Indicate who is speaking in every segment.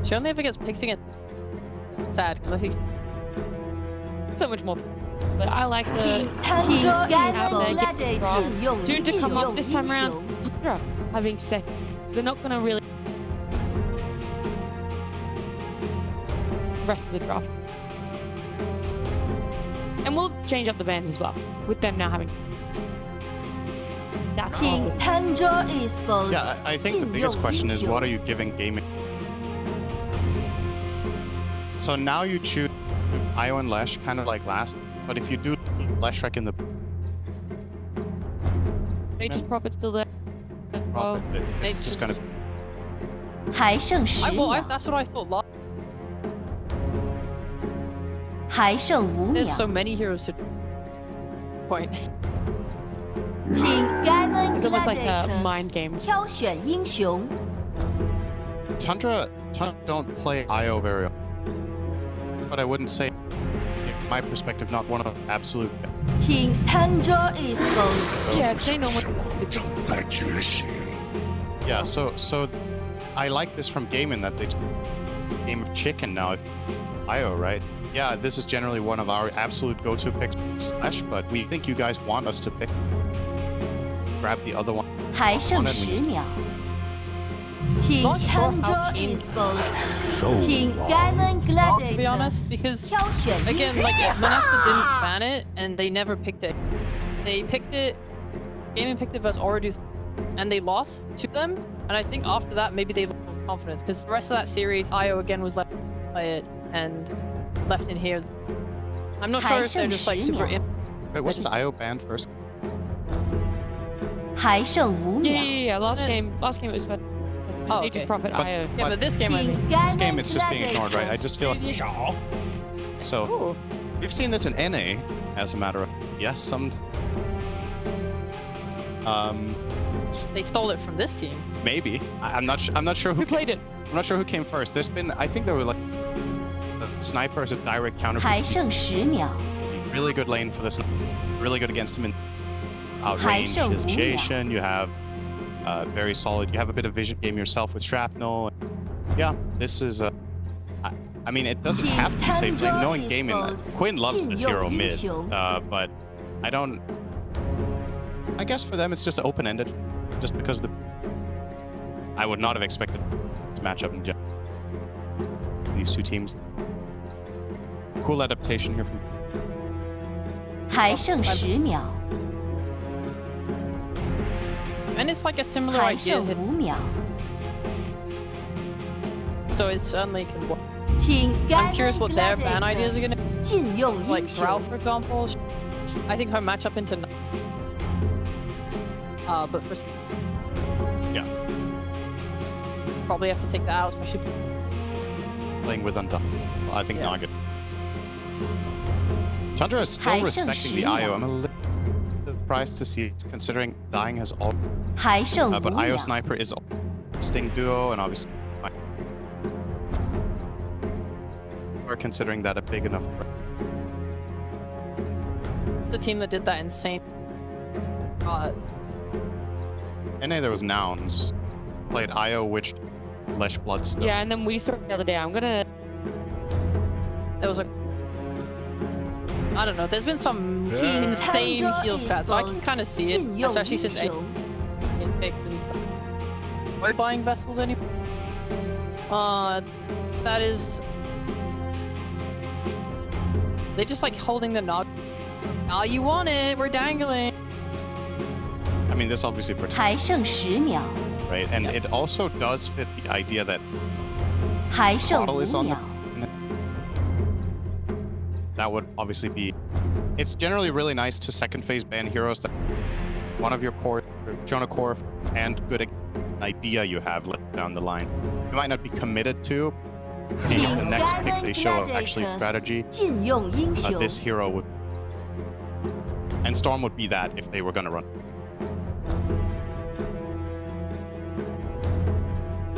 Speaker 1: She only ever gets picked again. Sad, because I think so much more. But I like the
Speaker 2: Tundra
Speaker 1: soon to come up this time around. Tundra having second. They're not gonna really the rest of the draft. And we'll change up the bands as well, with them now having that's all.
Speaker 2: Tundra Esports.
Speaker 3: Yeah, I think the biggest question is, what are you giving gaming? So now you choose IO and Lash, kind of like last, but if you do Lash Rec in the
Speaker 1: Nature's Prophet's still there.
Speaker 3: profit, it's just gonna.
Speaker 1: That's what I thought last. There's so many heroes to point. It's almost like a mind game.
Speaker 3: Tundra don't play IO very often, but I wouldn't say, in my perspective, not one of the absolute.
Speaker 2: Tundra Esports.
Speaker 1: Yeah, say no more.
Speaker 3: Yeah, so I like this from Game in that they game of chicken now. If IO, right? Yeah, this is generally one of our absolute go-to picks, Slash, but we think you guys want us to pick. Grab the other one.
Speaker 2: Not sure how keen
Speaker 1: to be honest, because again, like Monasta didn't ban it, and they never picked it. They picked it. Gaming picked it versus Orodus, and they lost to them. And I think after that, maybe they lost confidence, because the rest of that series, IO again was left to play it and left in here. I'm not sure if they're just like super.
Speaker 3: Wait, wasn't IO banned first?
Speaker 1: Yeah. Last game it was for Nature's Prophet IO. Yeah, but this game, I mean.
Speaker 3: This game, it's just being ignored, right? I just feel like. So, we've seen this in NA, as a matter of yes, some.
Speaker 1: They stole it from this team.
Speaker 3: Maybe. I'm not sure who
Speaker 1: played it.
Speaker 3: I'm not sure who came first. There's been, I think there were like the sniper as a direct counter. Really good lane for this. Really good against him in outrange initiation. You have very solid. You have a bit of vision game yourself with shrapnel. Yeah, this is a. I mean, it doesn't have to be safe lane. Knowing gaming, Quinn loves this hero mid, but I don't. I guess for them it's just open-ended, just because of the. I would not have expected this matchup in general. These two teams. Cool adaptation here from.
Speaker 1: And it's like a similar idea. So it certainly can work. I'm curious what their ban ideas are gonna be. Like Drow, for example. I think her matchup into but for
Speaker 3: yeah,
Speaker 1: probably have to take that out, especially
Speaker 3: playing with Undone. Well, I think Nugget. Tundra is still respecting the IO. I'm a little surprised to see it, considering dying has all. But IO Sniper is Sting duo, and obviously we're considering that a big enough.
Speaker 1: The team that did that insane.
Speaker 3: NA there was Nouns. Played IO, Witch, Lesh Bloodstone.
Speaker 1: Yeah, and then we saw the other day. There was a. I don't know. There's been some insane heal stats, so I can kind of see it, especially since it picked and stuff. Are we buying vessels anymore? That is. They just like holding the nog. Ah, you want it? We're dangling.
Speaker 3: I mean, this obviously protects. Right, and it also does fit the idea that Bottle is on the. That would obviously be. It's generally really nice to second phase ban heroes that one of your core, Jonah core, and good idea you have left down the line. You might not be committed to. If the next pick they show actually strategy, this hero would. And Storm would be that if they were gonna run.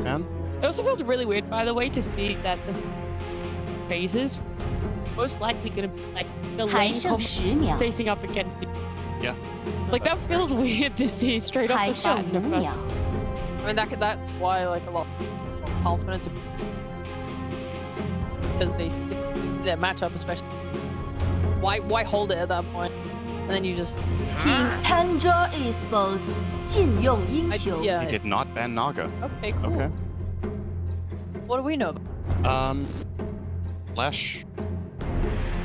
Speaker 3: Man?
Speaker 1: It also feels really weird, by the way, to see that the phases most likely gonna be like the lane facing up against it.
Speaker 3: Yeah.
Speaker 1: Like that feels weird to see straight off the bat. I mean, that's why like a lot of confidence. because they see their matchup, especially. Why hold it at that point? And then you just.
Speaker 2: 请 Tundra Esports 禁用英雄。
Speaker 1: Yeah.
Speaker 3: They did not ban Naga.
Speaker 1: Okay, cool.
Speaker 3: Okay.
Speaker 1: What do we know?
Speaker 3: Lesh.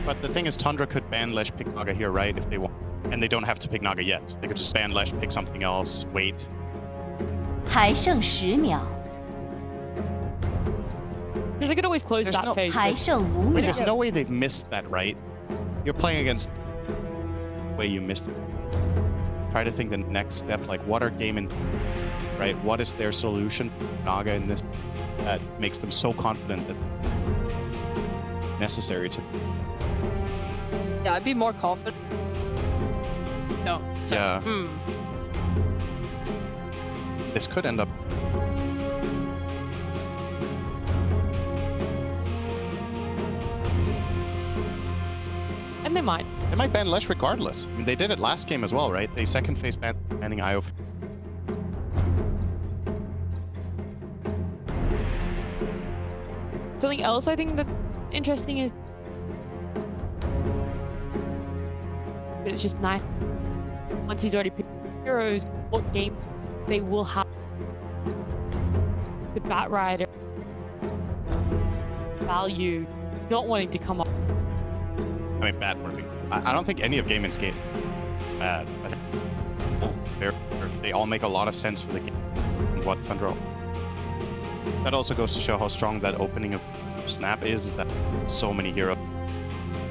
Speaker 3: But the thing is, Tundra could ban Lesh, pick Naga here, right? If they want. And they don't have to pick Naga yet. They could just ban Lesh, pick something else, wait.
Speaker 2: 还剩10秒，
Speaker 4: Because they could always close
Speaker 3: There's
Speaker 4: that
Speaker 3: no-
Speaker 4: phase.
Speaker 2: 还剩5
Speaker 3: Wait,
Speaker 2: 秒
Speaker 3: there's。no way they've missed that, right? You're playing against the way you missed it. Try to think the next step, like what are game and right? What is their solution, Naga, in this that makes them so confident that necessary to?
Speaker 1: Yeah, I'd be more confident. No. So,
Speaker 3: Yeah.
Speaker 1: Hmm.
Speaker 3: This could end up.
Speaker 4: And they might.
Speaker 3: They might ban Lesh regardless. I mean, they did it last game as well, right? They second phase banning Io.
Speaker 4: Something else I think that's interesting is but it's just nice once he's already picked heroes, what game they will have the Bat Rider value not wanting to come up.
Speaker 3: I mean, bad working. I don't think any of Gaiman's game bad. I think they all make a lot of sense for the game. And what Tundra. That also goes to show how strong that opening of Snap is. That so many heroes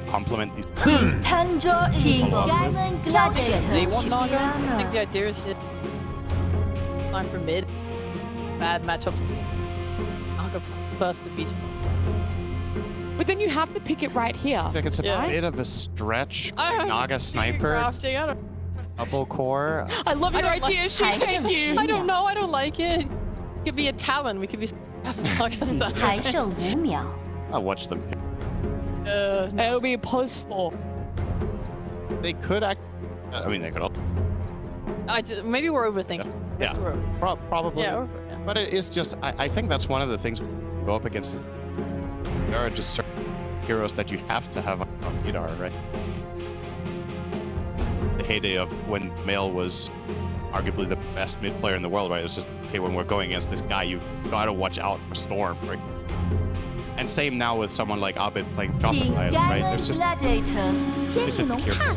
Speaker 3: complement these.
Speaker 2: 请 Tundra Esports
Speaker 1: They
Speaker 2: Gladiators
Speaker 1: want Naga. I think
Speaker 2: Piranha
Speaker 1: the idea is hit sniper mid. Bad matchups. Naga plus burst the beast.
Speaker 4: But then you have to pick it right here.
Speaker 3: I think it's a
Speaker 1: Yeah.
Speaker 3: bit of a stretch.
Speaker 1: I
Speaker 3: Naga sniper,
Speaker 1: Grafting, I don't,
Speaker 3: double core.
Speaker 4: I love your
Speaker 1: I don't
Speaker 4: idea, she
Speaker 2: like-
Speaker 4: thank you.
Speaker 1: I don't know. I don't like it. It could be a Talon. We could be Naga
Speaker 2: 还
Speaker 1: side.
Speaker 2: 剩5秒，
Speaker 3: I'll watch them.
Speaker 4: It'll be a post 4.
Speaker 3: They could act. I mean, they could all.
Speaker 1: Maybe we're overthinking.
Speaker 3: Yeah.
Speaker 1: Maybe we're-
Speaker 3: Probably.
Speaker 1: yeah.
Speaker 3: But it is just. I think that's one of the things we go up against. There are just certain heroes that you have to have on radar, right? The heyday of when Male was arguably the best mid player in the world, right? It's just, okay, when we're going against this guy, you've got to watch out for Storm, right? And same now with someone like Abed playing
Speaker 2: 请
Speaker 3: Joffrey, right? There's just
Speaker 2: Gladiators 先进龙
Speaker 3: specific
Speaker 2: Park
Speaker 3: heroes.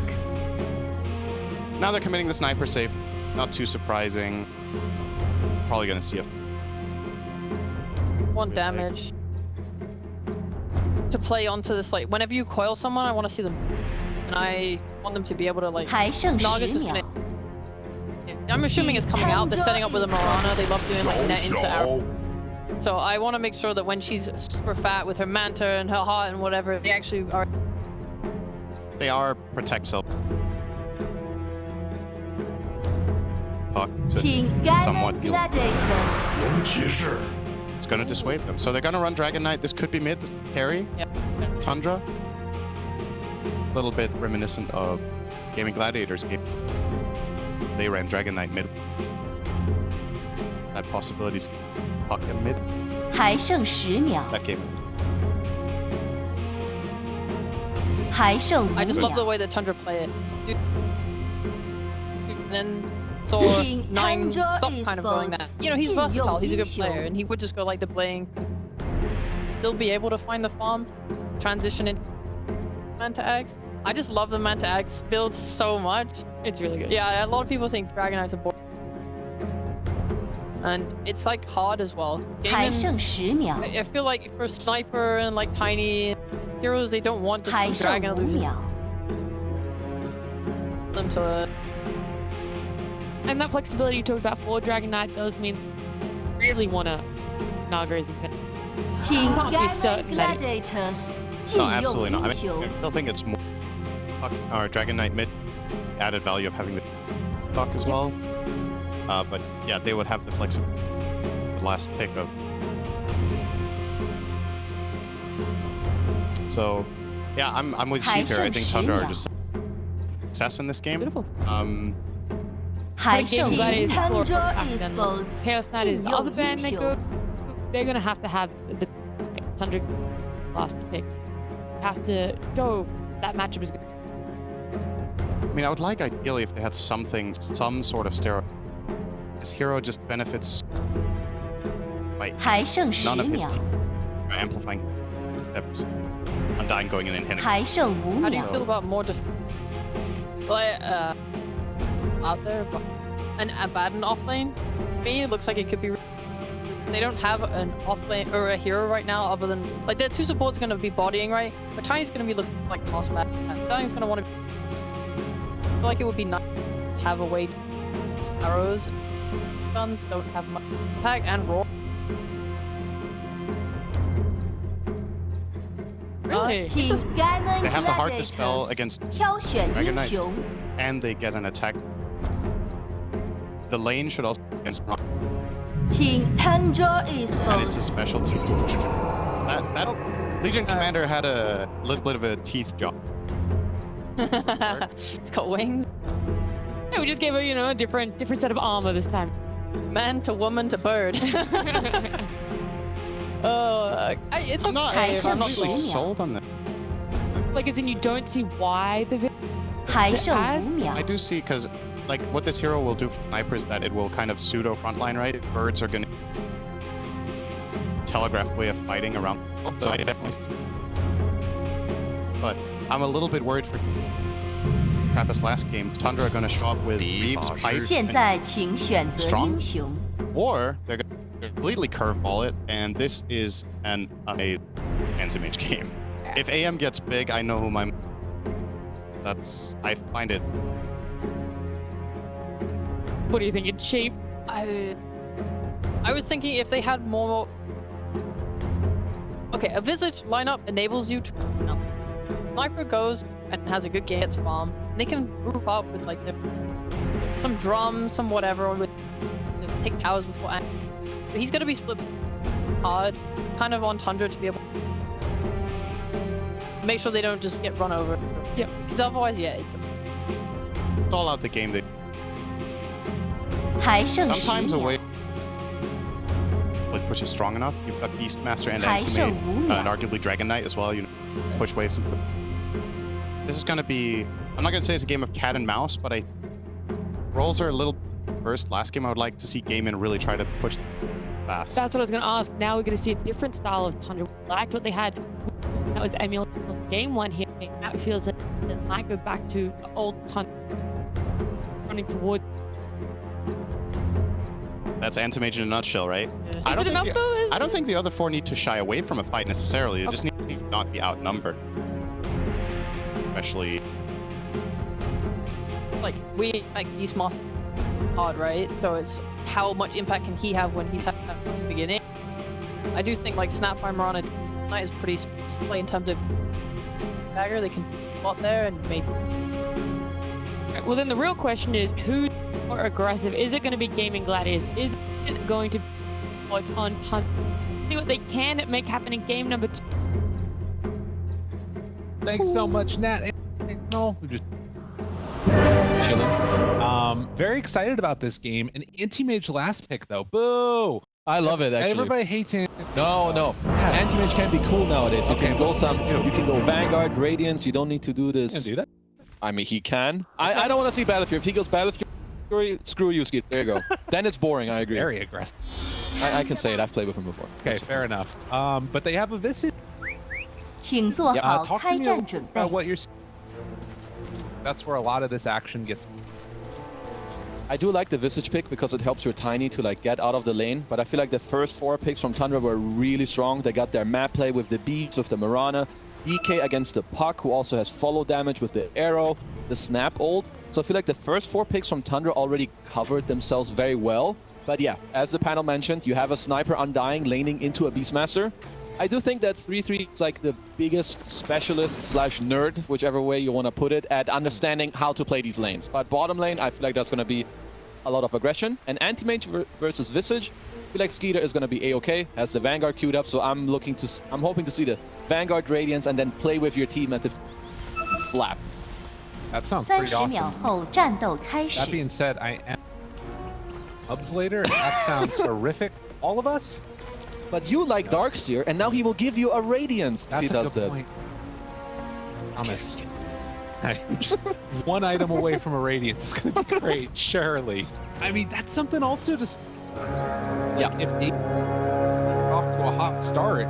Speaker 3: Now they're committing the sniper safe. Not too surprising. Probably gonna see a
Speaker 1: 1 damage. To play onto this, like, whenever you coil someone, I want to see them. And I want them to be able to, like,
Speaker 2: 还剩
Speaker 1: Nagas
Speaker 2: 10
Speaker 1: is
Speaker 2: 秒
Speaker 1: gonna. Yeah, I'm assuming it's coming out. They're setting up with a Mirana. They love doing, like, net into arrow. So I want to make sure that when she's super fat with her manta and her heart and whatever, they actually are.
Speaker 3: They are protect self. Puck to
Speaker 2: 请
Speaker 3: somewhat
Speaker 2: Ganon
Speaker 3: heal.
Speaker 2: Gladiators
Speaker 3: It's gonna dissuade them. So they're gonna run Dragon Knight. This could be mid. This carry.
Speaker 1: Yep.
Speaker 3: Tundra. A little bit reminiscent of Gaming Gladiators game. They ran Dragon Knight mid. That possibility to Puck and mid.
Speaker 2: 还剩10秒，
Speaker 3: That game.
Speaker 2: 还剩
Speaker 1: I
Speaker 2: 5
Speaker 1: just love the
Speaker 2: 秒，
Speaker 1: way that Tundra play it. And then saw
Speaker 2: King
Speaker 1: 9
Speaker 2: Tundra
Speaker 1: stop kind of going that. You know, he's
Speaker 2: Esports
Speaker 1: versatile. He's a good
Speaker 2: 禁用英雄
Speaker 1: player, and he would just go like the bling. Still be able to find the farm, transition into Manta Axe. I just love the Manta Axe build so much.
Speaker 4: It's really good.
Speaker 1: Yeah, a lot of people think Dragon Knight's a board. And it's like hard as well.
Speaker 2: 还
Speaker 1: Gaiman,
Speaker 2: 剩10秒，
Speaker 1: I feel like for Sniper and like tiny heroes, they don't want just
Speaker 2: 还
Speaker 1: some
Speaker 2: 剩
Speaker 1: Dragon
Speaker 2: 5
Speaker 1: illusions
Speaker 2: 秒，
Speaker 1: them to
Speaker 4: And that flexibility you talked about for Dragon Knight does mean really want to Naga is infinite.
Speaker 2: 请
Speaker 4: Can't be
Speaker 2: Ganon
Speaker 4: certain that
Speaker 2: Gladiators 禁
Speaker 3: No,
Speaker 2: 用
Speaker 3: absolutely not. I
Speaker 2: 英
Speaker 3: mean,
Speaker 2: 雄
Speaker 3: I still think it's more Puck or Dragon Knight mid. Added value of having the Puck as well. But yeah, they would have the flexibility. The last pick of. So, yeah, I'm with you here. I think Tundra are just success in this game.
Speaker 4: Beautiful.
Speaker 2: 还
Speaker 4: Game
Speaker 2: 剩
Speaker 4: Gladiators for
Speaker 2: Tundra
Speaker 4: back then.
Speaker 2: Esports
Speaker 4: Chaos Knight is
Speaker 2: 禁
Speaker 4: the
Speaker 2: 用
Speaker 4: other band
Speaker 2: 英
Speaker 4: they
Speaker 2: 雄
Speaker 4: go. They're gonna have to have the 100 last picks. You have to show that matchup is good.
Speaker 3: I mean, I would like ideally if they had something, some sort of steroid. This hero just benefits by
Speaker 2: 还剩10
Speaker 3: none of his
Speaker 2: 秒，
Speaker 3: team amplifying, except Undying going in and hitting.
Speaker 2: 还剩5
Speaker 1: How do you
Speaker 2: 秒，
Speaker 1: feel about more like out there, but an Abaddon off lane? To me, it looks like it could be. They don't have an off lane or a hero right now, other than like their two supports are going to be bodying right, but Tiny's going to be looking like cost match. Dying's going to want to. I feel like it would be nice to have a way to arrows. Guns don't have much impact and raw.
Speaker 4: Really?
Speaker 2: 请
Speaker 1: This is-
Speaker 2: Ganon
Speaker 3: They have the heart dispel
Speaker 2: Gladiators
Speaker 3: against
Speaker 2: 挑选
Speaker 3: Dragon
Speaker 2: 英
Speaker 3: Knights,
Speaker 2: 雄，
Speaker 3: and they get an attack. The lane should also be against Rock,
Speaker 2: 请 Tundra
Speaker 3: and it's a
Speaker 2: Esports
Speaker 3: specialty. That Legion Commander had a little bit of a teeth job.
Speaker 1: It's got wings.
Speaker 4: Yeah, we just gave her, you know, a different set of armor this time.
Speaker 1: Man to woman to bird. It's
Speaker 3: I'm not,
Speaker 1: okay if I'm not
Speaker 3: usually
Speaker 2: really-
Speaker 3: sold on that.
Speaker 4: Like, as in, you don't see why the
Speaker 2: 还剩5秒
Speaker 3: I，do see, because like what this hero will do for snipers, that it will kind of pseudo frontline, right? Birds are gonna telegraph way of fighting around. So I definitely see. But I'm a little bit worried for Trappist last game. Tundra are gonna show up with Reeves, Pipe,
Speaker 2: 现在请选择
Speaker 3: Strong
Speaker 2: 英雄，
Speaker 3: or they're gonna completely curveball it, and this is an anti-mage game. If AM gets big, I know who my. I find it.
Speaker 4: What do you think? It's cheap?
Speaker 1: I was thinking if they had more. Okay, a Visage lineup enables you to. Sniper goes and has a good gets farm. And they can group up with like some drums, some whatever, with take towers before. But he's gonna be split hard, kind of on Tundra to be able to make sure they don't just get run over.
Speaker 4: Yeah.
Speaker 1: Because otherwise, yeah.
Speaker 3: It's all out the game. They
Speaker 2: 还剩10
Speaker 3: sometimes a
Speaker 2: 秒
Speaker 3: way like push is strong enough. You've got Beastmaster and
Speaker 2: 还剩
Speaker 3: Anti-Mage,
Speaker 2: 5 秒
Speaker 3: and， arguably Dragon Knight as well. You know, push waves. This is gonna be. I'm not gonna say it's a game of cat and mouse, but rolls are a little first. Last game, I would like to see Gaiman really try to push fast.
Speaker 4: That's what I was going to ask. Now we're going to see a different style of Tundra. We liked what they had. That was emulated game one here. Now it feels like it might go back to the old Tundra running towards.
Speaker 3: That's Anti-Mage in a nutshell, right?
Speaker 1: Yeah.
Speaker 3: I
Speaker 4: Is
Speaker 3: don't
Speaker 4: it
Speaker 3: think
Speaker 4: enough though?
Speaker 3: I don't think the other four need to shy away from a fight necessarily. They just need to not be outnumbered. Especially.
Speaker 1: Like we like Beastmaster hard, right? So it's how much impact can he have when he's had that from the beginning. I do think like Snapfire Marana Knight is pretty play in terms of dagger. They can spot there and maybe.
Speaker 4: Well, then the real question is who's more aggressive? Is it going to be Gaming Gladiators? Is it going to be what's on Tundra? See what they can make happen in game number 2.
Speaker 5: Thanks so much, Nat. No, we just chilling. Very excited about this game. An Anti-Mage last pick though. Boo!
Speaker 6: I love it actually.
Speaker 5: Everybody hates it.
Speaker 6: No, Anti-Mage can be cool nowadays. You
Speaker 5: Okay.
Speaker 6: can go you can go Vanguard, Radiance. You don't need to do this.
Speaker 5: Can't do that.
Speaker 6: I mean, he can. I don't want to see Battlefield. If he goes Battlefield, screw you, Skeet. There you go. Then it's boring. I agree.
Speaker 5: Very aggressive.
Speaker 6: I can say it. I've played with him before.
Speaker 5: Okay, fair enough. But they have a Visage.
Speaker 2: 请做好
Speaker 5: Talk to
Speaker 2: 开
Speaker 5: me
Speaker 2: 战准备
Speaker 5: about。what you're. That's where a lot of this action gets.
Speaker 6: I do like the Visage pick because it helps your Tiny to like get out of the lane. But I feel like the first 4 picks from Tundra were really strong. They got their map play with the Beats, with the Marana, DK against the Puck, who also has follow damage with the arrow, the Snap ult. So I feel like the first 4 picks from Tundra already covered themselves very well. But yeah, as the panel mentioned, you have a Sniper Undying laning into a Beastmaster. I do think that 3-3 is like the biggest specialist / nerd, whichever way you want to put it, at understanding how to play these lanes. But bottom lane, I feel like there's going to be a lot of aggression. And Anti-Mage versus Visage, I feel like Skeeter is going to be A-okay, has the Vanguard queued up, so I'm hoping to see the Vanguard Radiance and then play with your team at the slap.
Speaker 5: That sounds pretty
Speaker 2: 30秒
Speaker 5: awesome.
Speaker 2: 后战斗开
Speaker 5: That
Speaker 2: 始。
Speaker 5: being said, I am Hubs later, and that sounds horrific. All of us.
Speaker 6: but you like Darkseer, and now he will give you a Radiance if he
Speaker 5: That's a
Speaker 6: does
Speaker 5: good
Speaker 6: that.
Speaker 5: point. Thomas. Just one item away from a Radiance is going to be great, surely. I mean, that's something also to...
Speaker 6: Yeah.
Speaker 5: If they off to a hot start,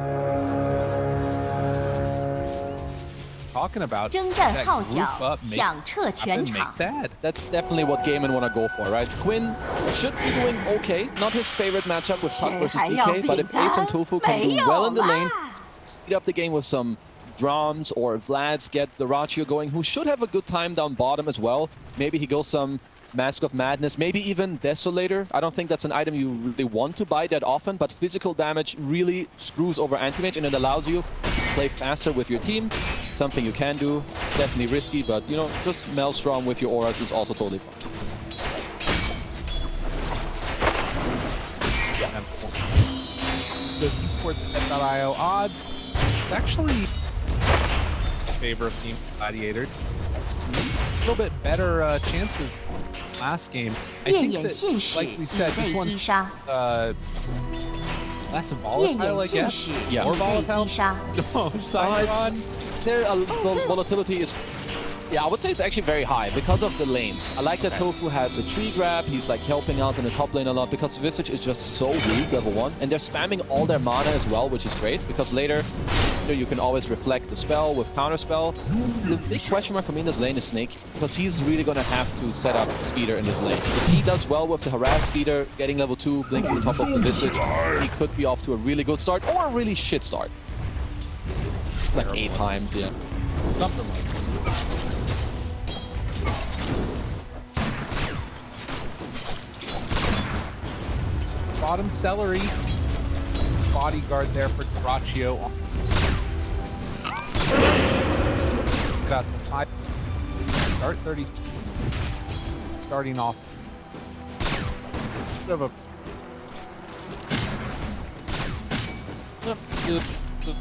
Speaker 5: talking about
Speaker 2: 征战
Speaker 5: that
Speaker 2: 号
Speaker 5: group
Speaker 2: 角，
Speaker 5: up
Speaker 2: 响彻全
Speaker 5: make
Speaker 2: 场。
Speaker 5: sad.
Speaker 6: That's definitely what Gaiman want to go for, right? Quinn should be doing okay. Not his favorite matchup with Puck versus
Speaker 2: 谁还要
Speaker 6: DK, but if
Speaker 2: 比他？
Speaker 6: Ace and Tofu can
Speaker 2: 没
Speaker 6: do
Speaker 2: 有
Speaker 6: well in the lane,
Speaker 2: 啦。
Speaker 6: speed up the game with some drums, or Vlad's get the Ratio going, who should have a good time down bottom as well. Maybe he goes some Mask of Madness, maybe even Desolator. I don't think that's an item you really want to buy that often, but physical damage really screws over Anti-Mage, and it allows you to play faster with your team. Something you can do. Definitely risky, but, you know, just Maelstrom with your auras is also totally fine.
Speaker 5: Those esports.io odds, it's actually in favor of Team Gladiator. A little bit better chances last game. I
Speaker 2: 夜
Speaker 5: think
Speaker 2: 眼
Speaker 5: that,
Speaker 2: 信使
Speaker 5: like we
Speaker 2: 已
Speaker 5: said,
Speaker 2: 被
Speaker 5: this one
Speaker 2: 击杀，
Speaker 5: less
Speaker 2: 夜
Speaker 5: volatile, I
Speaker 2: 眼信
Speaker 5: guess.
Speaker 2: 使
Speaker 6: Yeah.
Speaker 2: 已
Speaker 5: More
Speaker 2: 被
Speaker 5: volatile.
Speaker 2: 击杀。
Speaker 5: No, Saigon.
Speaker 6: There, the volatility is... Yeah, I would say it's actually very high because of the lanes. I like that Tofu has a tree grab. He's like helping out in the top lane a lot because Visage is just so weak, level 1. And they're spamming all their mana as well, which is great because later you can always reflect the spell with counter spell. The big question mark for me in this lane is Snake because he's really going to have to set up Skeeter in this lane. If he does well with the harass Skeeter, getting level 2, blinking on top of the Visage, he could be off to a really good start or a really shit start. Like 8 times, yeah.
Speaker 5: Something like that. Bottom Celery. Bodyguard there for Ratio. Got 5. Start 30. Starting off. Bit of a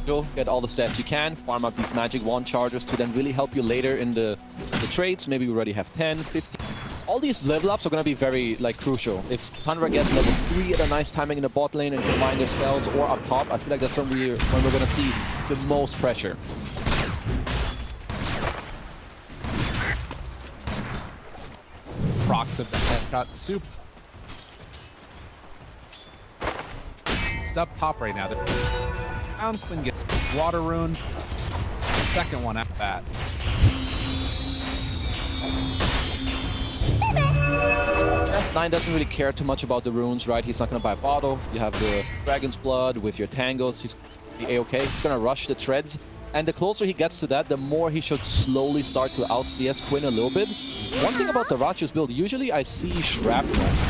Speaker 6: You'll get all the stats you can, farm up these magic wand chargers to then really help you later in the trades. Maybe we already have 10, 15. All these level ups are going to be very like crucial. If Tundra gets level 3 at a nice timing in the bot lane and combine their spells, or up top, I feel like that's when we're going to see the most pressure.
Speaker 5: procs of the headshot soup. It's up top right now. Down Quinn gets water rune. Second one at bat.
Speaker 6: F9 doesn't really care too much about the runes, right? He's not going to buy a bottle. You have the Dragon's Blood with your Tangos. He's A-okay. He's going to rush the treads. And the closer he gets to that, the more he should slowly start to out-CS Quinn a little bit. One thing about the Ratio's build, usually I see shrapnels.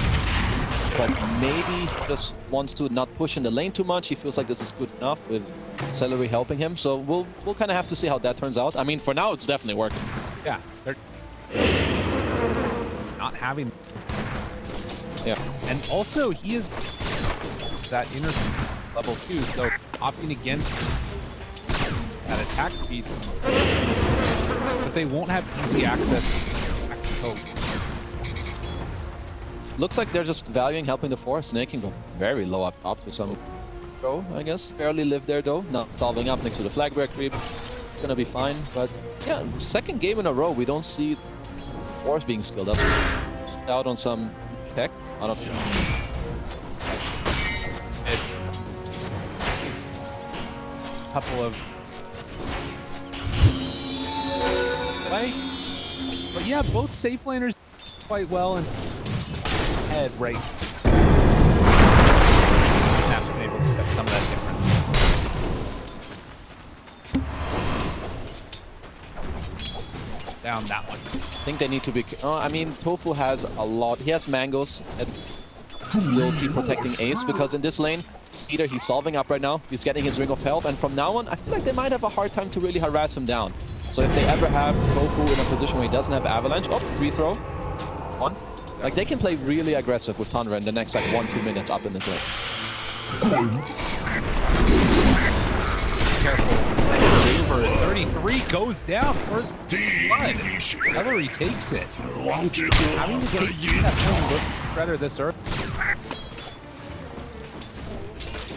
Speaker 6: But maybe he just wants to not push in the lane too much. He feels like this is good enough with Celery helping him. So we'll kind of have to see how that turns out. I mean, for now, it's definitely working.
Speaker 5: Yeah, they're not having...
Speaker 6: Yeah.
Speaker 5: And also, he is that inner level 2, so opting against that attack speed. But they won't have easy access to hope.
Speaker 6: Looks like they're just valuing helping the forest. Snake can go very low up top to some go, I guess. Barely live there though. Not solving up next to the flag break creep. Gonna be fine. But yeah, second game in a row, we don't see forest being skilled up. Just out on some tech. I don't know.
Speaker 5: Couple of play. But yeah, both safe laners quite well and head right. Have been able to expect some of that difference. Down that one.
Speaker 6: I think they need to be... I mean, Tofu has a lot. He has mangoes and will keep protecting Ace because in this lane, either he's solving up right now, he's getting his Ring of Health, and from now on, I feel like they might have a hard time to really harass him down. So if they ever have Tofu in a position where he doesn't have Avalanche... Oh, free throw. On. Like, they can play really aggressive with Tundra in the next, like, 1-2 minutes up in this lane.
Speaker 5: Careful. Favor is 33 goes down. First blood. Celery takes it. Having to take that look better this earth.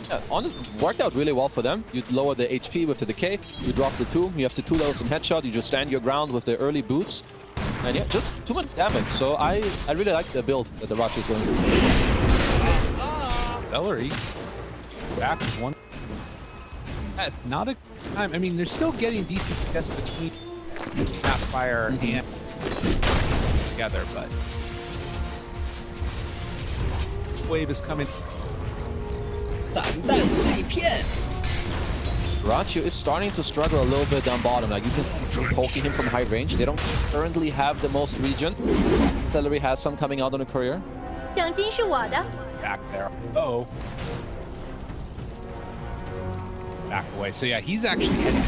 Speaker 6: Yeah, honestly, worked out really well for them. You lower the HP with the decay, you drop the tomb, you have the 2 levels in headshot, you just stand your ground with the early boots. And yeah, just too much damage. So I really like the build that the Rush is going through.
Speaker 5: Celery. Back with one. It's not a time. I mean, they're still getting decent tests between Snapfire and together, but wave is coming.
Speaker 6: Rachu is starting to struggle a little bit down bottom. Like, you can keep poking him from high range. They don't currently have the most regen. Celery has some coming out on a courier.
Speaker 5: Back there. Uh-oh. Back away. So yeah, he's actually heading.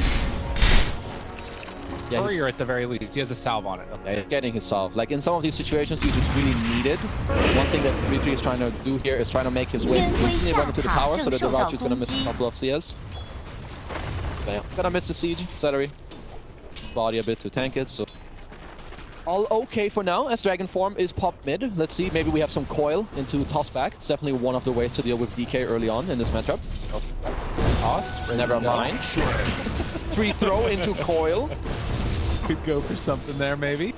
Speaker 6: Yeah,
Speaker 5: Courier at the very least. He has a salve on it.
Speaker 6: Yeah, he's getting his salve. Like, in some of these situations, you just really need it. One thing that 3-3 is trying to do here is trying to make his way instantly run into the tower so that the Rachu is going to miss a couple of CS. Yeah, gonna miss the siege. Celery. Body a bit to tank it, so... All okay for now, as Dragon Form is popped mid. Let's see, maybe we have some coil into toss back. It's definitely one of the ways to deal with DK early on in this matchup. Toss, never mind. 3 throw into coil.
Speaker 5: Could go for something there, maybe.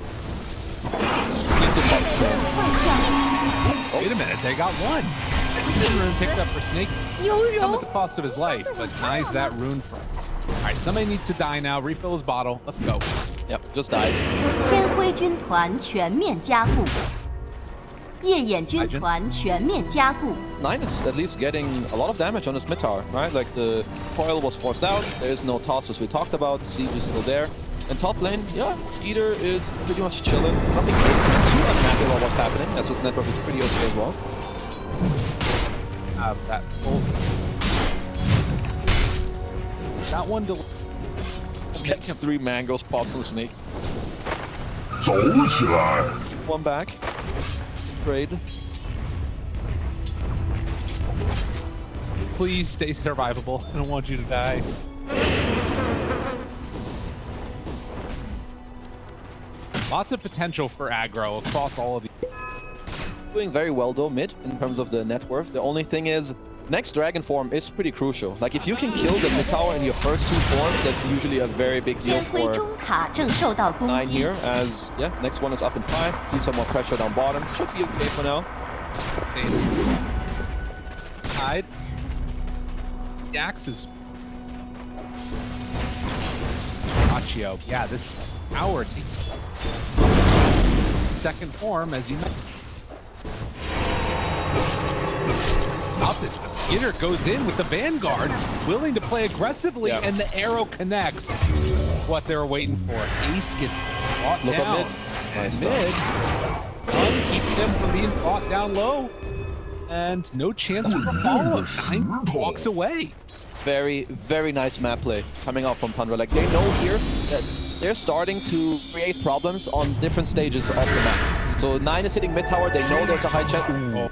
Speaker 5: Wait a minute, they got one. Rune picked up for Snake. Come at the cost of his life, but denies that rune from. Alright, somebody needs to die now. Refill his bottle. Let's go.
Speaker 6: Yep, just died.
Speaker 2: 天辉军团全面加固，夜眼军团全面加固。
Speaker 6: 9 is at least getting a lot of damage on his mid tower, right? Like, the coil was forced out. There is no toss as we talked about. Siege is still there. And top lane, yeah, Skeeter is pretty much chilling. Nothing crazy. It's too unhappy about what's happening. As his network is pretty okay as well.
Speaker 5: Have that full. That one to.
Speaker 6: Just gets 3 mangoes popped from Snake.
Speaker 7: 走起来！
Speaker 6: One back. Trade.
Speaker 5: Please stay survivable. I don't want you to die. Lots of potential for aggro across all of these.
Speaker 6: Doing very well though mid in terms of the net worth. The only thing is, next Dragon Form is pretty crucial. Like, if you can kill the mid tower in your first 2 forms, that's usually a very big deal
Speaker 2: 天辉
Speaker 6: for
Speaker 2: 中塔正受到攻
Speaker 6: 9
Speaker 2: 击
Speaker 6: here. As, yeah, next one is up in 5. See some more pressure down bottom. Should be okay for now.
Speaker 5: Hide. The axe is. Accio. Yeah, this power team. Second form, as you know. Stop this, but Skinner goes in with the Vanguard, willing to play aggressively, and the arrow connects. What they were waiting for. Ace gets brought
Speaker 6: Look
Speaker 5: down.
Speaker 6: up mid. Nice
Speaker 5: Mid, keeping them from being brought down low. And no chance for a follow-up. 9 walks away.
Speaker 6: Very, very nice map play coming out from Tundra. Like, they know here that they're starting to create problems on different stages of the map. So 9 is hitting mid tower. They know there's a high chance. Oh.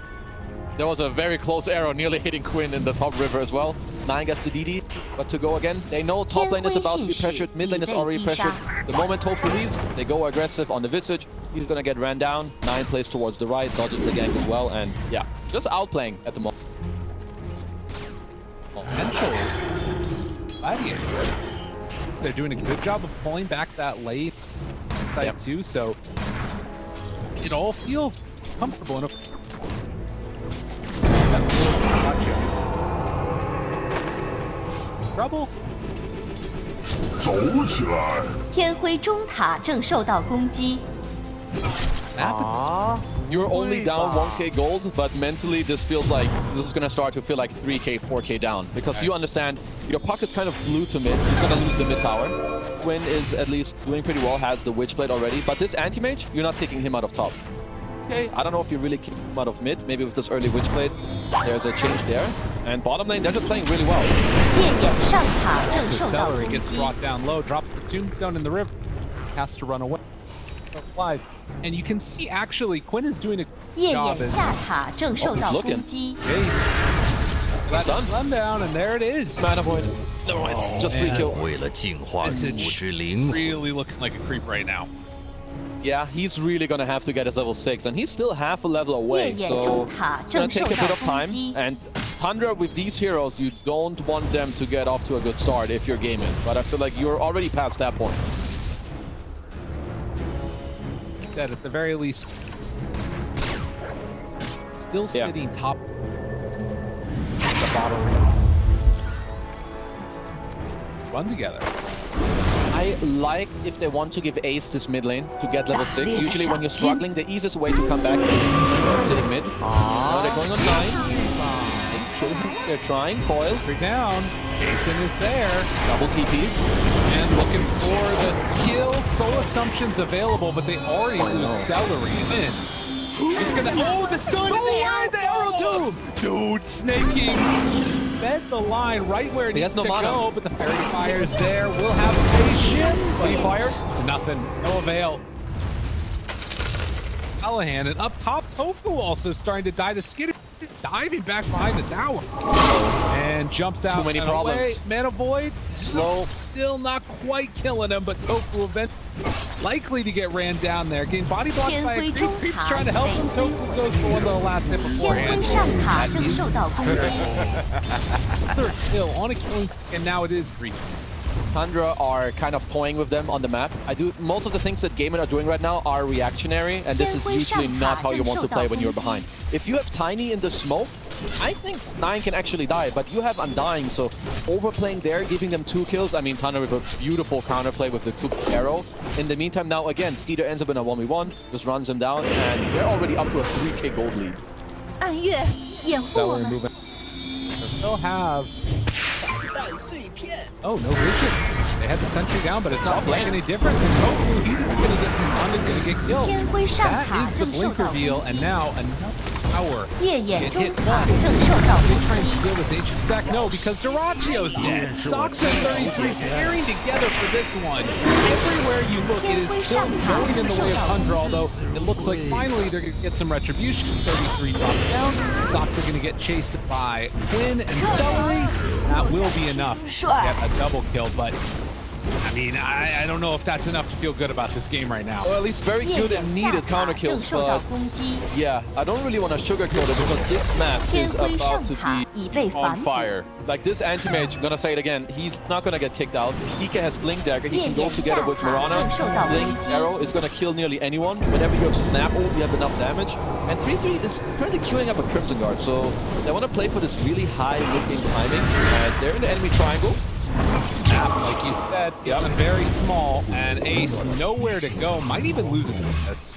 Speaker 6: There was a very close arrow nearly hitting Quinn in the top river as well. 9 gets the DD, but to go again. They know top lane is about to be pressured. Mid lane is already pressured. The moment Tofu leaves, they go aggressive on the Visage. He's gonna get ran down. 9 plays towards the right, dodges the gank as well, and yeah, just outplaying at the moment.
Speaker 5: Potential. They're doing a good job of pulling back that late side too, so it all feels comfortable enough. Trouble.
Speaker 7: 走起来！
Speaker 2: 天辉中塔正受到攻击。
Speaker 6: You're only down 1k gold, but mentally this feels like this is gonna start to feel like 3k, 4k down. Because you understand, your puck is kind of blue to mid. He's gonna lose the mid tower. Quinn is at least doing pretty well, has the Witchblade already. But this anti-mage, you're not kicking him out of top. Okay, I don't know if you really kick him out of mid. Maybe with this early Witchblade, there's a change there. And bottom lane, they're just playing really well.
Speaker 2: 夜眼上塔正
Speaker 5: So
Speaker 2: 受到
Speaker 5: Celery
Speaker 2: 攻
Speaker 5: gets
Speaker 2: 击。
Speaker 5: brought down low, drops the tombstone in the river, has to run away. Live. And you can see actually Quinn is doing a
Speaker 2: 夜
Speaker 5: job
Speaker 2: 眼
Speaker 5: as
Speaker 2: 下塔正受到
Speaker 6: he's
Speaker 2: 攻击。
Speaker 5: Jace. That's
Speaker 6: done.
Speaker 5: run down, and there it is.
Speaker 6: Mana void. Never mind. Just free kill.
Speaker 8: 为了净化入物之灵魂，
Speaker 5: Really looking like a creep right now.
Speaker 6: Yeah, he's really gonna have to get his level 6, and he's still half a level away,
Speaker 2: 夜眼
Speaker 6: so
Speaker 2: 中塔
Speaker 6: it's gonna
Speaker 2: 正受
Speaker 6: take a
Speaker 2: 到
Speaker 6: bit of
Speaker 2: 攻
Speaker 6: time.
Speaker 2: 击。
Speaker 6: And Tundra, with these heroes, you don't want them to get off to a good start if you're gaming. But I feel like you're already past that point.
Speaker 5: That at the very least, still sitting top at the bottom. Run together.
Speaker 6: I like if they want to give Ace this mid lane to get level 6. Usually when you're struggling, the easiest way to come back is sitting mid. Now they're going on 9. They're trying. Coil.
Speaker 5: 3 down. Jason is there.
Speaker 6: Double TP.
Speaker 5: And looking for the kill. Soul Assumption's available, but they already lose Celery in. He's gonna. Oh, the stun! The arrow too! Dude, snaking. Fed the line right where it needs to go, but the Fairy Fire's there. We'll have a patient.
Speaker 6: 3 fires?
Speaker 5: Nothing. No avail. Callahan, and up top, Tofu also starting to die to Skid. Diving back behind the tower. And jumps out.
Speaker 6: Too many problems.
Speaker 5: Away. Mana Void.
Speaker 6: Slow.
Speaker 5: Still not quite killing him, but Tofu eventually likely to get ran down there. Getting body blocked by a creep. Creep's trying to help him. Tofu goes for one of the last hit beforehand. Third kill on a killing, and now it is 3.
Speaker 6: Tundra are kind of toying with them on the map. Most of the things that Gaming are doing right now are reactionary, and this is usually not how you want to play when you're behind. If you have Tiny in the smoke, I think 9 can actually die, but you have Undying, so overplaying there, giving them 2 kills. I mean, Tundra with a beautiful counterplay with the Coop Arrow. In the meantime, now again, Skeeter ends up in a 1v1, just runs him down, and they're already up to a 3k gold lead.
Speaker 5: Celery moving. They still have... Oh, no vision. They had the sentry down, but it's not making any difference. And Tofu, he's going to get stunned and going to get killed. That is the blink reveal, and now another tower get hit once. They try and steal this ancient sack. No, because Duracchio's dead. Sox at 33 pairing together for this one. Everywhere you look, it is kills going in the way of Tundra, although it looks like finally they're going to get some retribution. 33 drops down. Sox are going to get chased by Quinn and Celery. That will be enough to get a double kill, but I mean, I don't know if that's enough to feel good about this game right now.
Speaker 6: Well, at least very good and needed counter kills, but yeah, I don't really want to sugarcoat it because this map is about to be on fire. Like this anti-mage, I'm gonna say it again, he's not gonna get kicked out. Ike has Blink Dagger, he can go together with Mirana. Blink Arrow is gonna kill nearly anyone. Whenever you have Snap ult, you have enough damage. And 3-3 is currently queuing up a Crimson Guard, so they want to play for this really high looking timing as they're in the enemy triangle.
Speaker 5: Like you said, getting very small, and Ace nowhere to go. Might even lose it in this.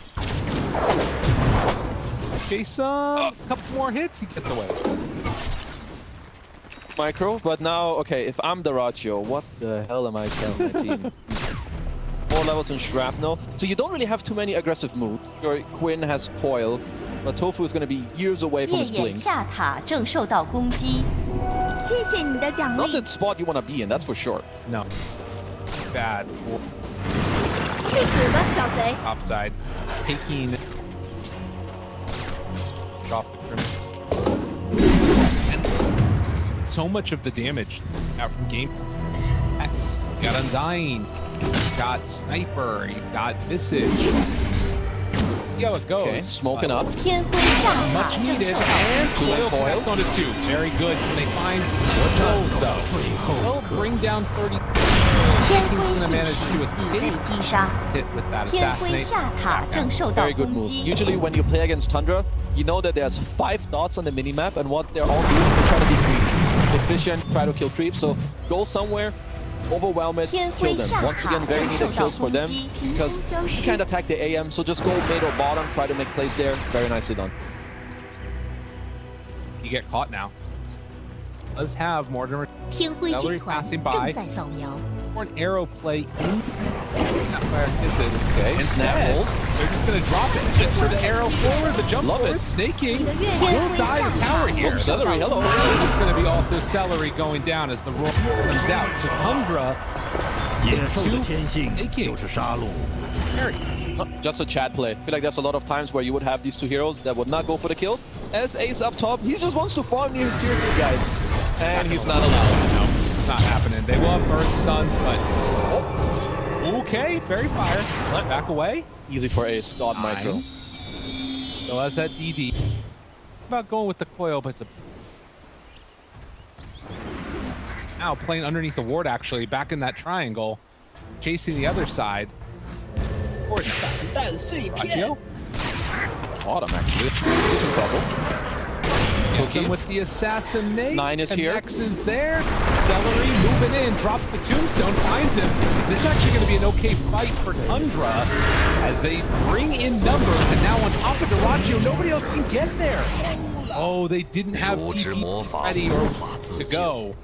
Speaker 5: Jason, a couple more hits, he gets away.
Speaker 6: Micro, but now, okay, if I'm Duracchio, what the hell am I telling my team? 4 levels in Shrapnel. So you don't really have too many aggressive moves. Your Quinn has Coil, but Tofu is going to be years away from his Blink. Not the spot you want to be in, that's for sure.
Speaker 5: No. Bad. Topside. Taking... Drop the Crimson. And so much of the damage out from game. X. You got Undying. You've got Sniper. You've got Visage. See how it goes.
Speaker 6: Okay, smoking up.
Speaker 5: Much needed. And foils on it too. Very good. They find more kills though. They'll bring down 30. He's going to manage to escape. Hit with that assassinate.
Speaker 6: Very good move. Usually when you play against Tundra, you know that there's 5 dots on the minimap, and what they're all doing is trying to be creep. Efficient, try to kill creep. So go somewhere, overwhelm it, kill them. Once again, very needed kills for them because you can't attack the AM, so just go mid or bottom, try to make plays there. Very nicely done.
Speaker 5: You get caught now. Let's have Mortimer Celery passing by. For an arrow play in that fire kisses.
Speaker 6: Okay,
Speaker 5: instead, they're just going to drop it. Just for the arrow forward, the jump forward, snaking. Will die the tower here.
Speaker 6: Celery, hello.
Speaker 5: It's going to be also Celery going down as the roll comes out. So Tundra
Speaker 6: just a chat play. I feel like there's a lot of times where you would have these 2 heroes that would not go for the kill. As Ace up top, he just wants to farm near his tier 2 guys. And he's not allowed.
Speaker 5: No, it's not happening. They will have burn stuns, but... Oh. Okay, Fairy Fire. Back away.
Speaker 6: Easy for Ace. God micro.
Speaker 5: So as that DD. About going with the coil, but it's a... now playing underneath the ward, actually, back in that triangle, chasing the other side. Rachio?
Speaker 6: Autumn, actually. He's in trouble.
Speaker 5: Hits him with the assassinate.
Speaker 6: 9 is here.
Speaker 5: X is there. Celery moving in, drops the tombstone, finds him. Is this actually going to be an okay fight for Tundra as they bring in numbers, and now on top of Rachio, nobody else can get there. Oh, they didn't have TP ready or to go.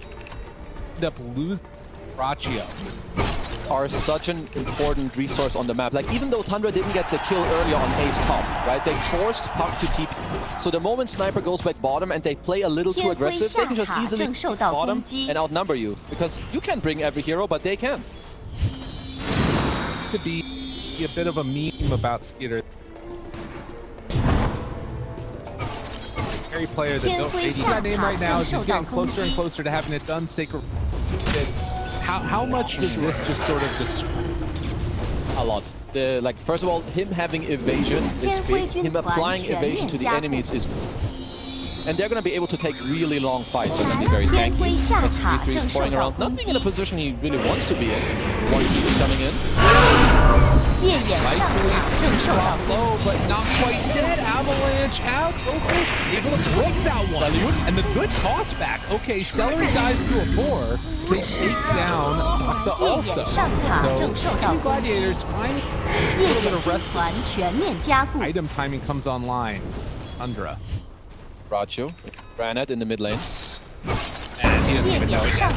Speaker 5: End up losing Rachio.
Speaker 6: Are such an important resource on the map. Like, even though Tundra didn't get the kill earlier on Ace top, right? They forced Puck to TP. So the moment Sniper goes back bottom and they play a little too aggressive, they can just easily TP bottom and outnumber you. Because you can't bring every hero, but they can.
Speaker 5: Used to be a bit of a meme about Skeeter. Every player that don't say that name right now is just getting closer and closer to having it done. Sacred. How much does this just sort of describe?
Speaker 6: A lot. Like, first of all, him having evasion is big. Him applying evasion to the enemies is... And they're going to be able to take really long fights. They're going to be very tanky. Because P3 is pouring around, not being in a position he really wants to be in. One team is coming in.
Speaker 5: Rightfully low, but not quite dead. Avalanche out. Okay, able to break that one. And the good toss back. Okay, Celery dies to a 4. They take down Saksa also. So, Gladiators find a little bit of rest. Item timing comes online. Tundra.
Speaker 6: Rachio, Granite in the mid lane.
Speaker 5: And he doesn't even know it yet.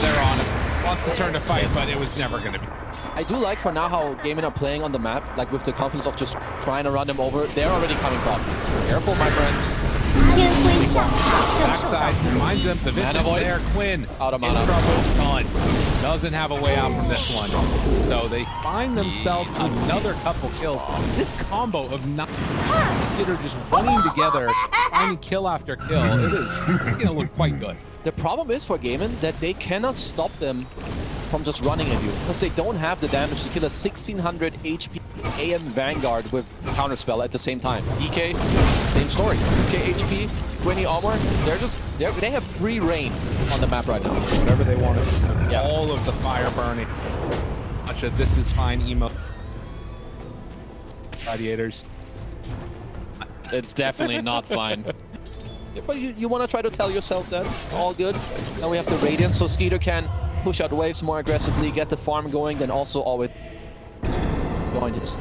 Speaker 5: They're on him. Wants to turn to fight, but it was never going to be.
Speaker 6: I do like for now how Gaming are playing on the map, like with the confidence of just trying to run them over. They're already coming top. Careful, my friends.
Speaker 5: Backside reminds them the vision there. Quinn
Speaker 6: out of
Speaker 5: in
Speaker 6: mana.
Speaker 5: trouble. Done. Doesn't have a way out from this one. So they find themselves another couple kills. This combo of 9 Skitter just running together, finding kill after kill. It's going to look quite good.
Speaker 6: The problem is for Gaming that they cannot stop them from just running at you because they don't have the damage to kill a 1600 HP AM Vanguard with counterspell at the same time. DK, same story. DK HP, 20 armor. They have free reign on the map right now.
Speaker 5: Whatever they want to do. Yeah. All of the fire burning. Much of this is fine emo. Gladiators.
Speaker 6: It's definitely not fine. Yeah, but you want to try to tell yourself that. All good. Now we have the Radiance, so Skeeter can push out waves more aggressively, get the farm going, then also always join his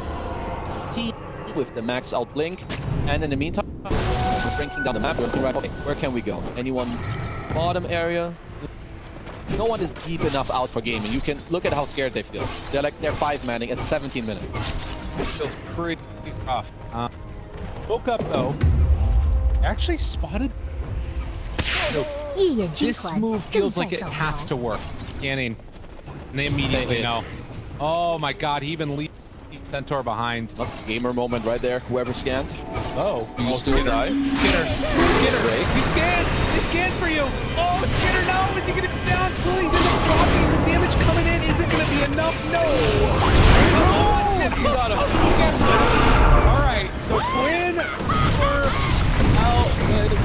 Speaker 6: team with the max out blink. And in the meantime, we're drinking down the map. We're looking right. Okay, where can we go? Anyone bottom area? No one is deep enough out for Gaming. You can look at how scared they feel. They're 5-manning at 17 minutes.
Speaker 5: It feels pretty rough. Woke up though. Actually spotted. So, this move feels like it has to work. Scanning. And they immediately know. Oh my god, he even leaves Centaur behind.
Speaker 6: Gamer moment right there. Whoever scanned.
Speaker 5: Oh,
Speaker 6: Skinner.
Speaker 5: Skinner. We scanned! They scanned for you! Oh, Skinner, no! Is he gonna be down? Pulling to the dropping. The damage coming in isn't gonna be enough. No! Alright, so Quinn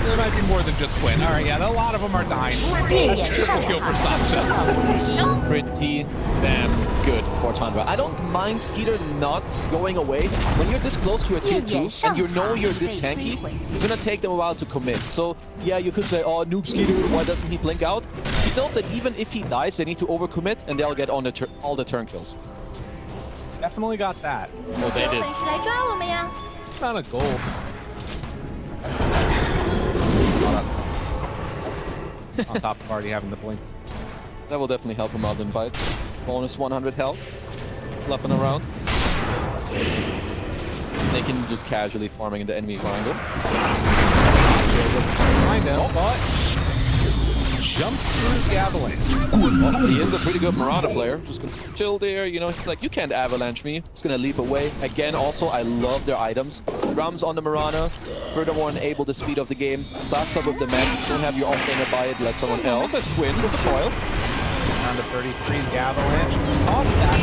Speaker 5: there might be more than just Quinn. Alright, yeah, a lot of them are dying. That's triple kill for Saksa.
Speaker 6: Pretty damn good for Tundra. I don't mind Skeeter not going away. When you're this close to a tier 2 and you know you're this tanky, it's gonna take them a while to commit. So yeah, you could say, oh, noob Skeeter, why doesn't he blink out? He knows that even if he dies, they need to overcommit and they'll get on the all the turn kills.
Speaker 5: Definitely got that.
Speaker 6: Oh, they did.
Speaker 5: It's not a goal. On top of already having the blink.
Speaker 6: That will definitely help him out in fight. Bonus 100 health. Fluffing around. They can just casually farming in the enemy triangle.
Speaker 5: Jump through the avalanche.
Speaker 6: Well, he is a pretty good Marauder player. Just gonna chill there, you know. He's like, you can't avalanche me. Just gonna leap away. Again, also, I love their items. Drums on the Marauder. Furthermore, enable the speed of the game. Saksa with the mech. Don't have your offlaner buy it. Let someone else. That's Quinn with the foil.
Speaker 5: Down to 33, the avalanche. Toss back.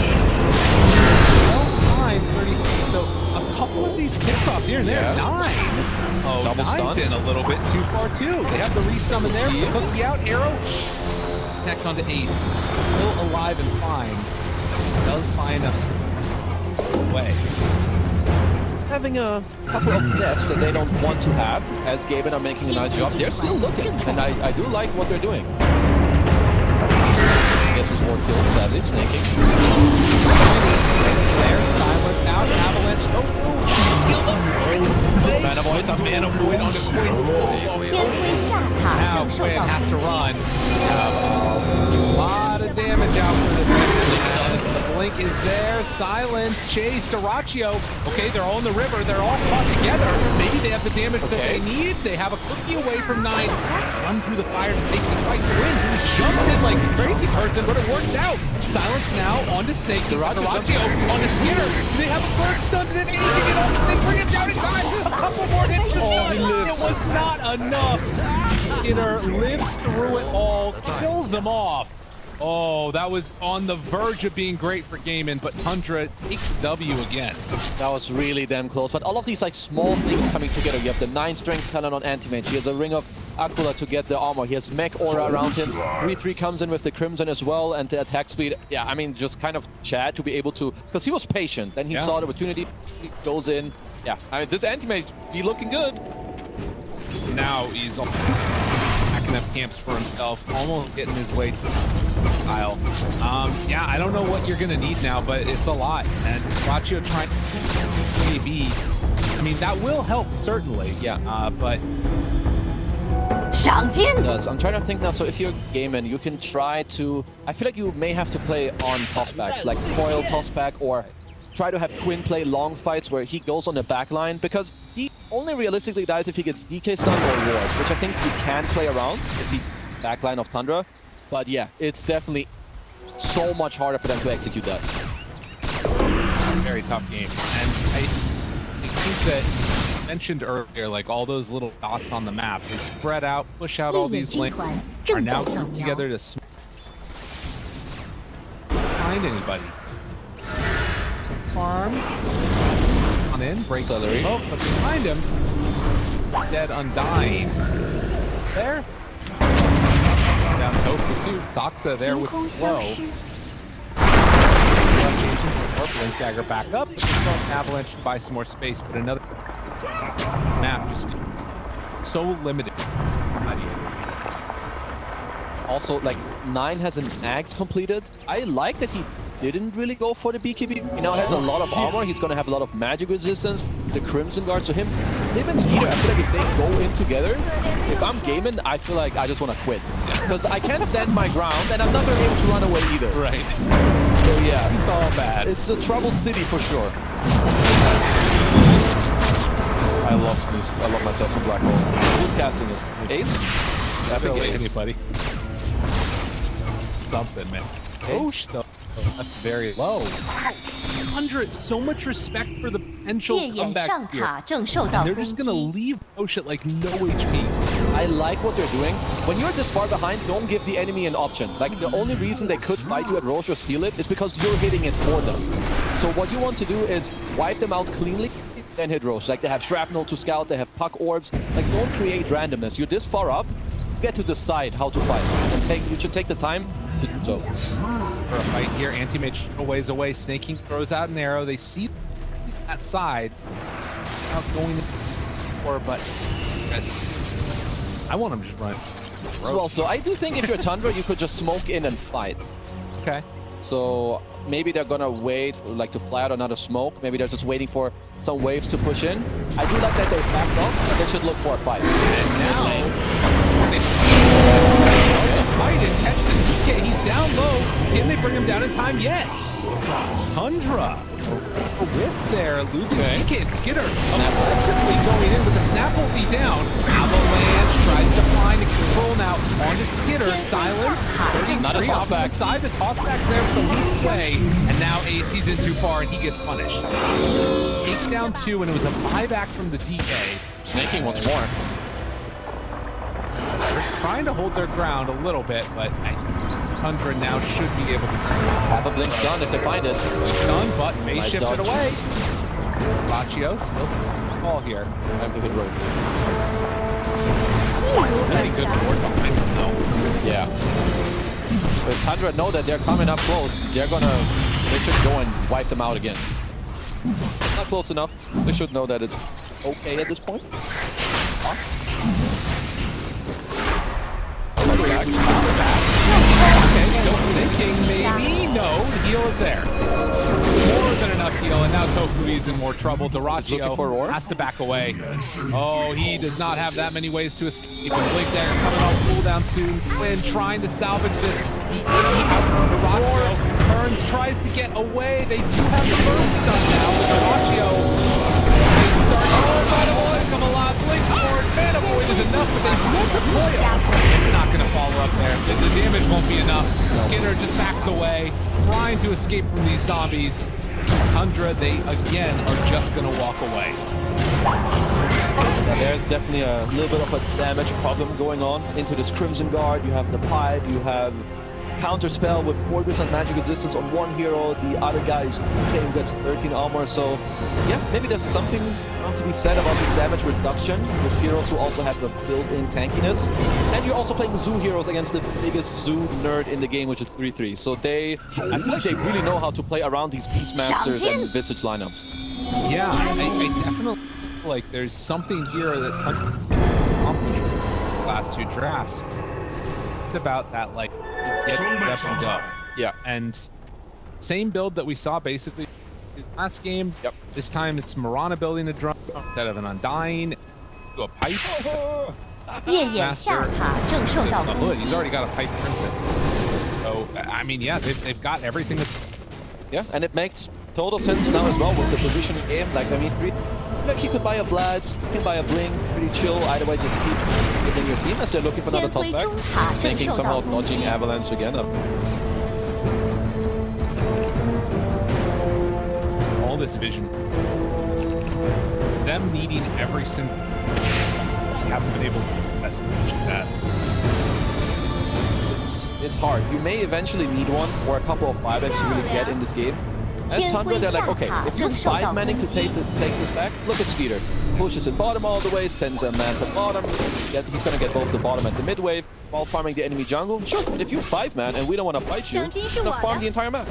Speaker 5: Well, fine, 30. So a couple of these kicks off here and there. 9. Oh,
Speaker 6: double stun.
Speaker 5: In a little bit too far too. They have the resummon there. Hook you out, arrow. connect onto Ace. Still alive and fine. Does find enough way.
Speaker 6: Having a couple of deaths that they don't want to have, as Gaben are making a nice job. They're still looking, and I do like what they're doing. Gets his more kills, sadly, snaking.
Speaker 5: There, silence out, avalanche. Mana Void, the Mana Void on his point.
Speaker 2: 天辉下塔
Speaker 5: Now
Speaker 2: 正受
Speaker 5: Quinn
Speaker 2: 到
Speaker 5: has
Speaker 2: 攻
Speaker 5: to
Speaker 2: 击。
Speaker 5: run. A lot of damage out for this man. The blink is there. Silence, chase, Duraccio. Okay, they're all in the river. They're all caught together. Maybe they have the damage that they need. They have a cookie away from 9. Run through the fire to take this fight to win. He jumps in like a crazy person, but it worked out. Silence now onto Snake. Duraccio onto Skinner. They have a bird stunned and anything get up. They bring it down in time. A couple more hits to stun. It was not enough. Skinner lives through it all, kills them off. Oh, that was on the verge of being great for Gaiman, but Tundra takes the W again.
Speaker 6: That was really damn close. But all of these like small things coming together. You have the 9 strength cannon on Anti-Mage. He has a Ring of Aquila to get the armor. He has mech aura around him. 3-3 comes in with the Crimson as well, and the attack speed. Yeah, I mean, just kind of Chad to be able to, because he was patient. Then he saw the opportunity. He goes in. Yeah, I mean, this Anti-Mage be looking good.
Speaker 5: Now he's packing up camps for himself, almost getting his way to Kyle. Yeah, I don't know what you're gonna need now, but it's a lot. And Duraccio trying maybe. I mean, that will help certainly.
Speaker 6: Yeah.
Speaker 5: But
Speaker 2: 赏金
Speaker 6: does. I'm trying to think now. So if you're Gaiman, you can try to. I feel like you may have to play on tossbacks, like coil tossback, or try to have Quinn play long fights where he goes on the back line, because he only realistically dies if he gets DK stun or ward, which I think you can play around with the back line of Tundra. But yeah, it's definitely so much harder for them to execute that.
Speaker 5: Very tough game. And I think that I mentioned earlier, like all those little dots on the map, they spread out, push out all these lanes, are now grouped together to find anybody. Farm on in, break
Speaker 6: Celery.
Speaker 5: smoke, but behind him, dead, undying. There. Down Tofu too. Saxa there with the slow. Jason Blink Dagger back up. Avalanche to buy some more space, but another map just so limited.
Speaker 6: Also, like 9 has an axe completed. I like that he didn't really go for the BKB. He now has a lot of armor. He's going to have a lot of magic resistance. The Crimson Guard. So him and Skeeter, I feel like if they go in together, if I'm Gaiman, I feel like I just want to quit. Because I can't stand my ground, and I'm not going to be able to run away either.
Speaker 5: Right.
Speaker 6: So yeah,
Speaker 5: It's all bad.
Speaker 6: it's a trouble city for sure. I love myself some black hole. Who's casting it? Ace? I think Ace.
Speaker 5: Anybody. Something, man. Osh, though. That's very low. 100, so much respect for the potential
Speaker 2: 夜眼上
Speaker 5: comeback here.
Speaker 2: 塔正受到
Speaker 5: They're
Speaker 2: 攻
Speaker 5: just gonna
Speaker 2: 击。
Speaker 5: leave Osh at like no HP.
Speaker 6: I like what they're doing. When you're this far behind, don't give the enemy an option. Like, the only reason they could fight you at Roche or steal it is because you're hitting it for them. So what you want to do is wipe them out cleanly, then hit Roche. Like, they have shrapnel to scout, they have puck orbs. Like, don't create randomness. You're this far up, you get to decide how to fight. And you should take the time to do so.
Speaker 5: For a fight here, Anti-Mage a ways away. Snaking throws out an arrow. They see that side. Now going for, but I want him to just run.
Speaker 6: As well, so I do think if you're Tundra, you could just smoke in and fight.
Speaker 5: Okay.
Speaker 6: So maybe they're gonna wait, like, to fly out another smoke. Maybe they're just waiting for some waves to push in. I do like that they're backed up, but they should look for a fight.
Speaker 5: And now they fight and catch the DK. He's down low. Can they bring him down in time? Yes. Tundra. A whip there, losing DK and Skidder. Aggressively going in with the snap will be down. Avalanche tries to find the control now onto Skidder. Silence.
Speaker 6: Not a toss back.
Speaker 5: Side, the tossback's there for the lead play. And now AC's in too far and he gets punished. Takes down 2 and it was a buyback from the DK.
Speaker 6: Snaking once more.
Speaker 5: They're trying to hold their ground a little bit, but Tundra now should be able to score.
Speaker 6: Have a blink stun if they find it.
Speaker 5: Stun, but may
Speaker 6: Nice
Speaker 5: shift
Speaker 6: dodge.
Speaker 5: it away. Duraccio still scores the ball here.
Speaker 6: Time to hit road.
Speaker 5: Really good board behind him, though.
Speaker 6: Yeah. If Tundra know that they're coming up close, they should go and wipe them out again. Not close enough. They should know that it's okay at this point.
Speaker 5: Okay, still thinking maybe. No, the heal is there. More than enough heal, and now Tokui's in more trouble. Duraccio has to back away. Oh, he does not have that many ways to escape. Blink there, coming off cooldown soon. Quinn trying to salvage this. Duraccio turns, tries to get away. They do have the burn stun now. Duraccio, they start. Oh, Mana Void, come alive. Blink forward. Mana Void is enough, but they look at Boyle. It's not going to follow up there. The damage won't be enough. Skinner just backs away, trying to escape from these zombies. Tundra, they again are just going to walk away.
Speaker 6: Yeah, there's definitely a little bit of a damage problem going on into this Crimson Guard. You have the pipe, you have counter spell with 4% magic resistance on one hero. The other guy is DK who gets 13 armor. So yeah, maybe there's something to be said about this damage reduction with heroes who also have the built-in tankiness. And you're also playing Zoo heroes against the biggest Zoo nerd in the game, which is 3-3. So I feel like they really know how to play around these Beastmasters and Visage lineups.
Speaker 5: Yeah, I definitely feel like there's something here that accomplished the last two drafts. It's about that, like, get up and go.
Speaker 6: Yeah.
Speaker 5: And same build that we saw basically last game.
Speaker 6: Yep.
Speaker 5: This time it's Marana building a drum instead of an Undying to a pipe.
Speaker 2: 夜眼下塔正受到攻击。
Speaker 5: He's already got a pipe crimson. So I mean, yeah, they've got everything.
Speaker 6: Yeah, and it makes total sense now as well with the positioning game. Like, I mean, like you could buy a Vlad, you can buy a Bling, pretty chill. Either way, just keep it in your team as they're looking for another toss back. Thinking somehow dodging Avalanche again.
Speaker 5: All this vision. Them needing every single. You haven't been able to do the best of that.
Speaker 6: It's hard. You may eventually need one or a couple of buybacks to really get in this game. As Tundra, they're like, okay, if you're 5-manning to take this back, look at Skeeter. Pushes it bottom all the way, sends a man to bottom. He's gonna get both the bottom and the mid wave while farming the enemy jungle. Sure, but if you 5-man and we don't want to fight you, you're gonna farm the entire map.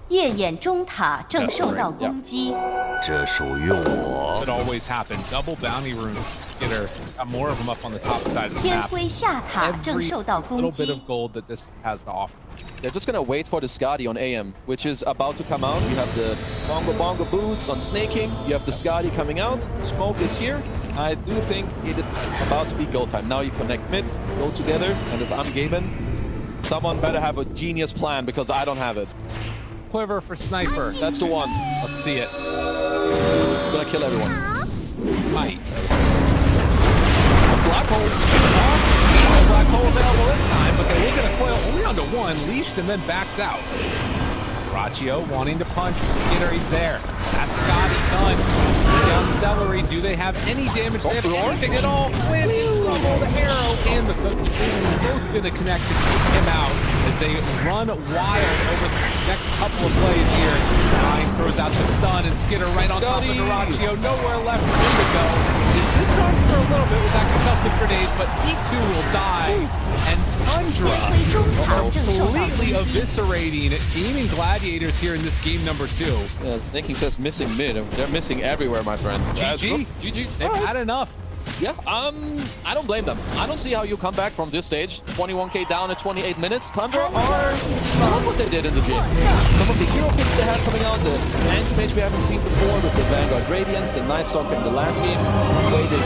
Speaker 2: 夜眼中塔正受到攻击。
Speaker 8: 这属于我。
Speaker 5: It always happen. Double bounty runes. Get her. Got more of them up on the top side of the
Speaker 2: 天
Speaker 5: map.
Speaker 2: 辉下塔正受到
Speaker 5: Every
Speaker 2: 攻
Speaker 5: little bit
Speaker 2: 击
Speaker 5: of。gold that this has to offer.
Speaker 6: They're just gonna wait for the Skadi on AM, which is about to come out. You have the Bongo boots on Snaking. You have the Skadi coming out. Smoke is here. I do think it is about to be go time. Now you connect mid, go together, and if I'm Gaben, someone better have a genius plan because I don't have it.
Speaker 5: Quiver for Sniper.
Speaker 6: That's the one.
Speaker 5: Let's see it.
Speaker 6: Gonna kill everyone.
Speaker 5: Might.
Speaker 6: Black hole.
Speaker 5: No black hole available this time, but they look at a coil only onto one, leashed and then backs out. Duraccio wanting to punch. Skinner, he's there. That's Scotty done. Down Celery. Do they have any damage? They have anything at all. Flynn in trouble. The arrow and the both going to connect to keep him out as they run wild over the next couple of plays here. Ryan throws out the stun and Skinner right on top of Duraccio. Nowhere left for him to go. This on for a little bit with that concussive grenade, but he too will die. And Tundra completely eviscerating Gaming Gladiators here in this game number 2.
Speaker 6: Yeah, Thinking says missing mid. They're missing everywhere, my friend.
Speaker 5: GG. They've had enough.
Speaker 6: Yeah, I don't blame them. I don't see how you come back from this stage. 21k down at 28 minutes. Tundra are love what they did in this game. Some of the hero picks they had coming out, the anti-mage we haven't seen before with the Vanguard Radiance, the Night Stalker in the last game. The way they